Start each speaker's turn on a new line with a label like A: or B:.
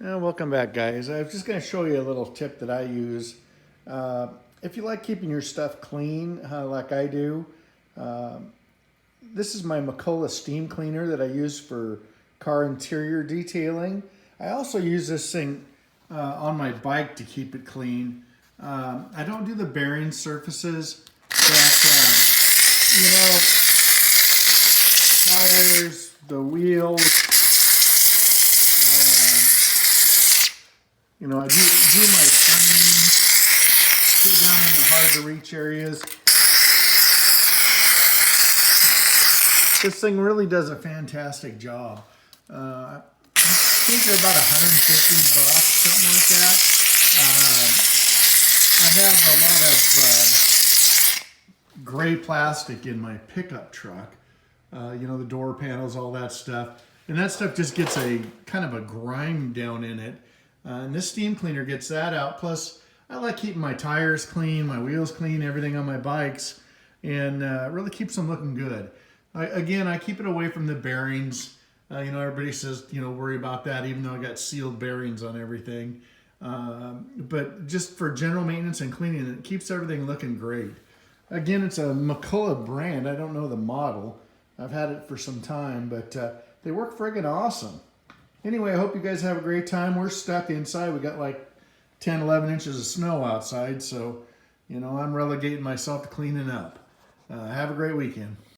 A: Welcome back, guys. I was just going to show you a little tip that I use. If you like keeping your stuff clean, like I do, this is my Macola steam cleaner that I use for car interior detailing. I also use this thing on my bike to keep it clean. I don't do the bearing surfaces, but tires, the wheels. I do my frame, get down in the hard to reach areas. This thing really does a fantastic job. I think they're about $150, something like that. I have a lot of gray plastic in my pickup truck. The door panels, all that stuff. And that stuff just gets a kind of a grime down in it. And this steam cleaner gets that out. Plus, I like keeping my tires clean, my wheels clean, everything on my bikes, and really keeps them looking good. I keep it away from the bearings. Everybody says, worry about that, even though I got sealed bearings on everything. But just for general maintenance and cleaning, it keeps everything looking great. Again, it's a Macola brand. I don't know the model. I've had it for some time, but they work friggin' awesome. Anyway, I hope you guys have a great time. We're stuck inside. We got like 10, 11 inches of snow outside, so, I'm relegating myself to cleaning up. Have a great weekend.